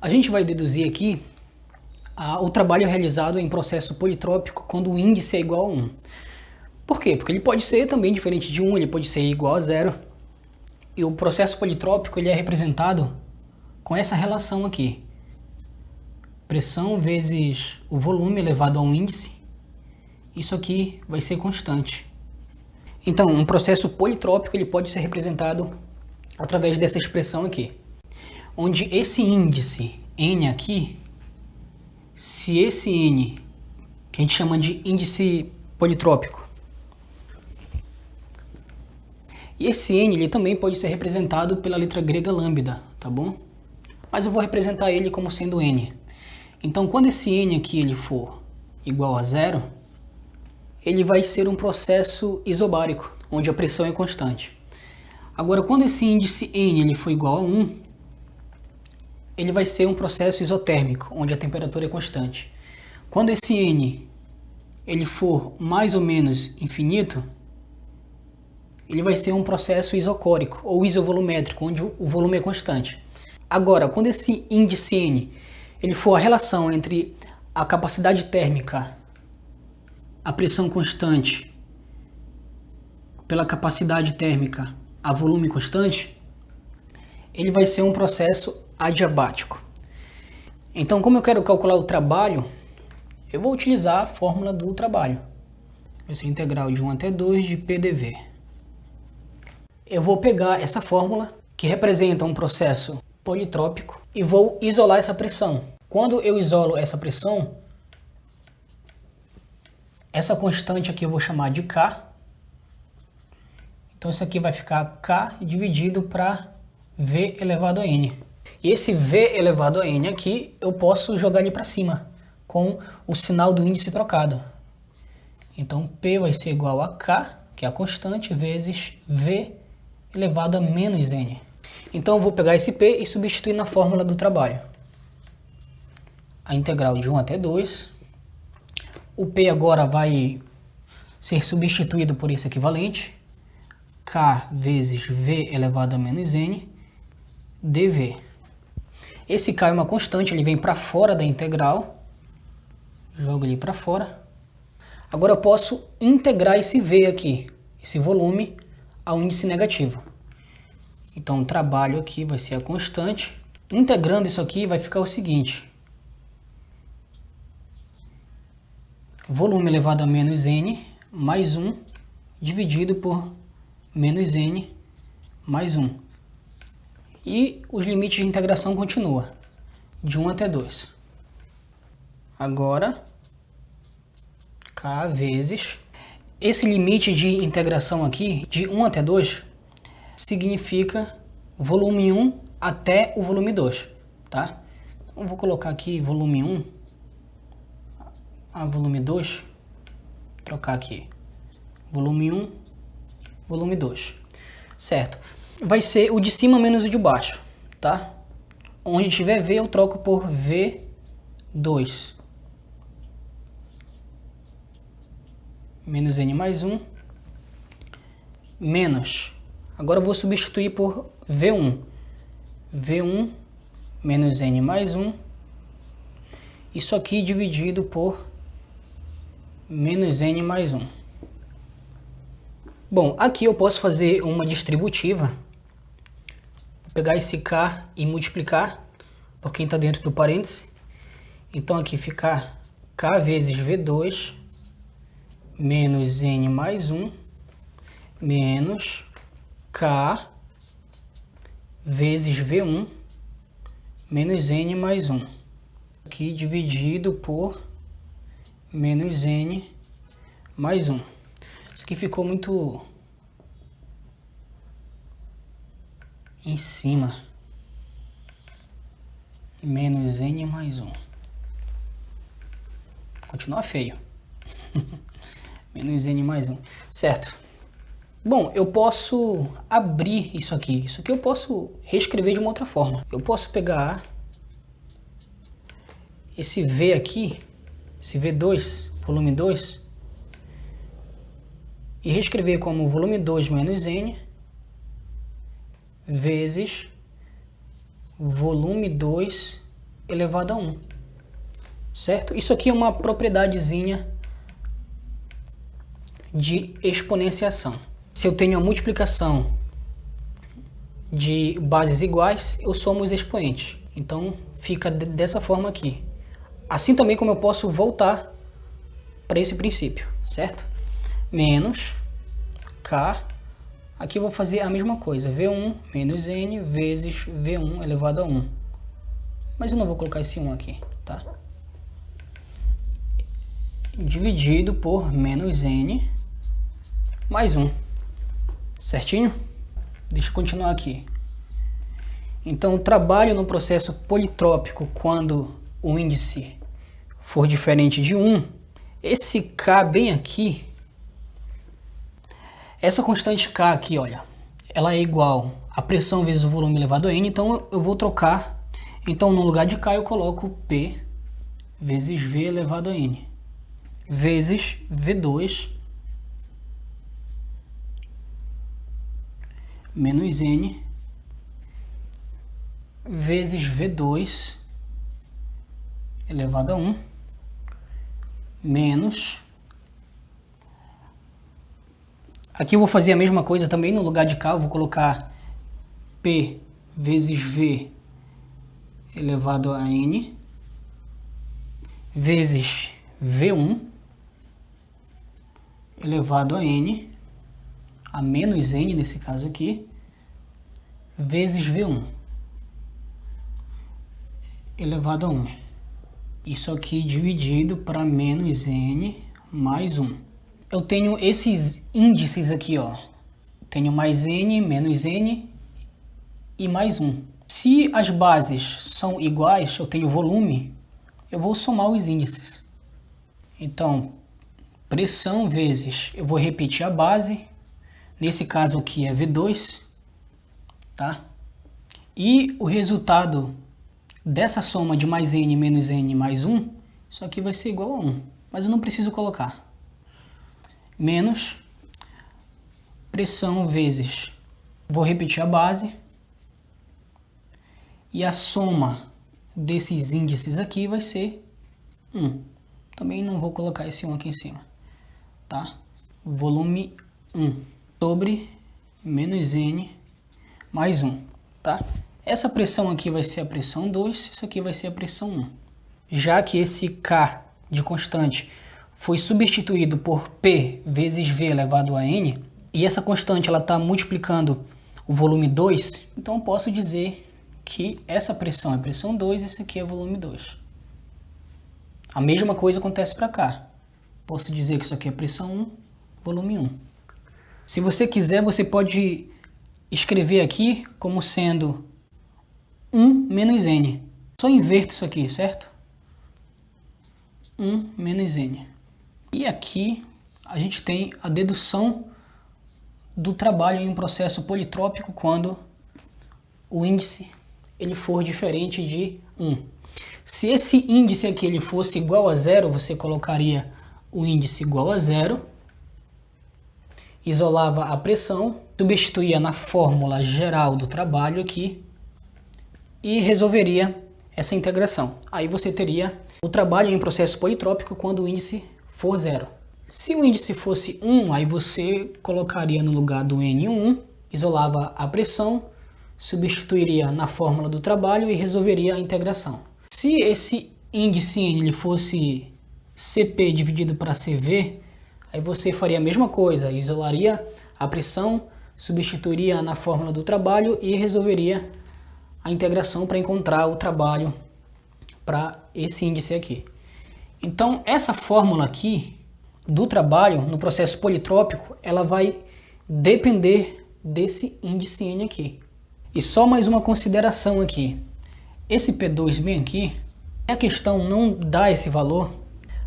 A gente vai deduzir aqui o trabalho realizado em processo politrópico quando o índice é igual a 1. Por quê? Porque ele pode ser também diferente de 1, ele pode ser igual a 0. E o processo politrópico ele é representado com essa relação aqui. Pressão vezes o volume elevado a um índice. Isso aqui vai ser constante. Então, um processo politrópico ele pode ser representado através dessa expressão aqui. Onde esse índice n aqui, se esse n, que a gente chama de índice politrópico, e esse n ele também pode ser representado pela letra grega lambda, tá bom? Mas eu vou representar ele como sendo n. Então, quando esse n aqui ele for igual a 0, ele vai ser um processo isobárico, onde a pressão é constante. Agora, quando esse índice n ele for igual a 1, ele vai ser um processo isotérmico, onde a temperatura é constante. Quando esse n ele for mais ou menos infinito, ele vai ser um processo isocórico ou isovolumétrico, onde o volume é constante. Agora, quando esse índice n ele for a relação entre a capacidade térmica, a pressão constante, pela capacidade térmica a volume constante, ele vai ser um processo adiabático. Então, como eu quero calcular o trabalho, eu vou utilizar a fórmula do trabalho. Vai ser integral de 1 até 2 de PDV. Eu vou pegar essa fórmula, que representa um processo politrópico, e vou isolar essa pressão. Quando eu isolo essa pressão, essa constante aqui eu vou chamar de K. Então isso aqui vai ficar K dividido para V elevado a N. E esse V elevado a N aqui, eu posso jogar ele para cima, com o sinal do índice trocado. Então P vai ser igual a K, que é a constante, vezes V elevado a menos N. Então eu vou pegar esse P e substituir na fórmula do trabalho. A integral de 1 até 2. O P agora vai ser substituído por esse equivalente. K vezes V elevado a menos N, dV. Esse K é uma constante, ele vem para fora da integral. Jogo ele para fora. Agora eu posso integrar esse V aqui, esse volume, ao índice negativo. Então o trabalho aqui vai ser a constante. Integrando isso aqui vai ficar o seguinte. Volume elevado a menos N mais 1 dividido por menos N mais 1. E os limites de integração continuam, de 1 até 2. Agora, K vezes... Esse limite de integração aqui, de 1 até 2, significa volume 1 até o volume 2, tá? Então, vou colocar aqui volume 1 a volume 2, trocar aqui, volume 1, volume 2, certo? Vai ser o de cima menos o de baixo, tá? Onde tiver V eu troco por V2. Menos N mais 1, menos, agora eu vou substituir por V1. V1 menos N mais 1, isso aqui dividido por menos N mais 1. Bom, aqui eu posso fazer uma distributiva. Vou pegar esse K e multiplicar por quem está dentro do parêntese. Então aqui fica K vezes V2 menos N mais 1 menos K vezes V1 menos N mais 1. Aqui dividido por menos N mais 1. Isso aqui ficou muito em cima. Menos N mais 1. Continua feio. Menos N mais 1. Certo. Bom, eu posso abrir isso aqui. Isso aqui eu posso reescrever de uma outra forma. Eu posso pegar esse V aqui, esse V2, volume 2, e reescrever como volume 2 menos N vezes volume 2 elevado a 1. Certo? Isso aqui é uma propriedadezinha de exponenciação. Se eu tenho a multiplicação de bases iguais, eu somo os expoentes. Então fica dessa forma aqui. Assim também como eu posso voltar para esse princípio, certo? Menos K. Aqui eu vou fazer a mesma coisa. V1 menos N vezes V1 elevado a 1. Mas eu não vou colocar esse 1 aqui, tá? Dividido por menos N mais 1. Certinho? Deixa eu continuar aqui. Então, o trabalho no processo politrópico quando o índice for diferente de 1, esse K bem aqui, essa constante K aqui, olha, ela é igual a pressão vezes o volume elevado a N, então eu vou trocar. Então, no lugar de K eu coloco P vezes V elevado a N, vezes V2 menos N vezes V2 elevado a 1 menos... Aqui eu vou fazer a mesma coisa também, no lugar de K eu vou colocar P vezes V elevado a N vezes V1 elevado a N, a menos N nesse caso aqui, vezes V1 elevado a 1. Isso aqui dividido para menos N mais 1. Eu tenho esses índices aqui, ó. Tenho mais N, menos N e mais 1. Se as bases são iguais, eu tenho volume, eu vou somar os índices. Então, pressão vezes, eu vou repetir a base. Nesse caso aqui é V2, tá? E o resultado dessa soma de mais N menos N mais 1, isso aqui vai ser igual a 1. Mas eu não preciso colocar. Menos pressão vezes, vou repetir a base. E a soma desses índices aqui vai ser 1. Também não vou colocar esse 1 aqui em cima, tá? Volume 1 sobre menos N mais 1, tá? Essa pressão aqui vai ser a pressão 2, isso aqui vai ser a pressão 1. Já que esse K de constante foi substituído por P vezes V elevado a N, e essa constante ela está multiplicando o volume 2, então eu posso dizer que essa pressão é pressão 2 e esse aqui é volume 2. A mesma coisa acontece para cá. Posso dizer que isso aqui é pressão 1, volume 1. Se você quiser, você pode escrever aqui como sendo 1 menos N. Só inverto isso aqui, certo? 1 menos N. E aqui a gente tem a dedução do trabalho em um processo politrópico quando o índice ele for diferente de 1. Se esse índice aqui ele fosse igual a 0, você colocaria o índice igual a 0, isolava a pressão, substituía na fórmula geral do trabalho aqui e resolveria essa integração. Aí você teria o trabalho em processo politrópico quando o índice for 0. Se o índice fosse 1, aí você colocaria no lugar do N1, isolava a pressão, substituiria na fórmula do trabalho e resolveria a integração. Se esse índice N ele fosse Cp dividido para Cv, aí você faria a mesma coisa, isolaria a pressão, substituiria na fórmula do trabalho e resolveria a integração para encontrar o trabalho para esse índice aqui. Então, essa fórmula aqui do trabalho no processo politrópico, ela vai depender desse índice N aqui. E só mais uma consideração aqui. Esse P2 bem aqui, se a questão não dá esse valor,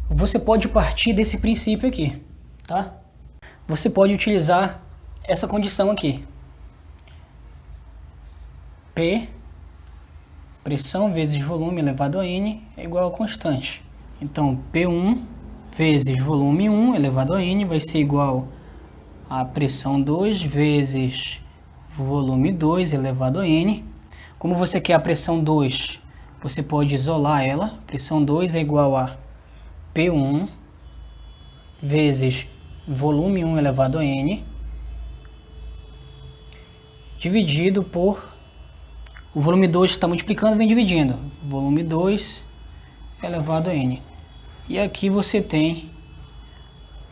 você pode partir desse princípio aqui, tá? Você pode utilizar essa condição aqui. P, pressão vezes volume elevado a N é igual a constante. Então, P1 vezes volume 1 elevado a N vai ser igual a pressão 2 vezes volume 2 elevado a N. Como você quer a pressão 2, você pode isolar ela. Pressão 2 é igual a P1 vezes volume 1 elevado a N, dividido por o volume 2 está multiplicando, vem dividindo. Volume 2 elevado a N. E aqui você tem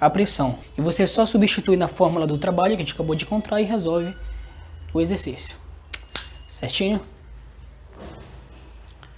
a pressão. E você só substitui na fórmula do trabalho que a gente acabou de encontrar e resolve o exercício. Certinho?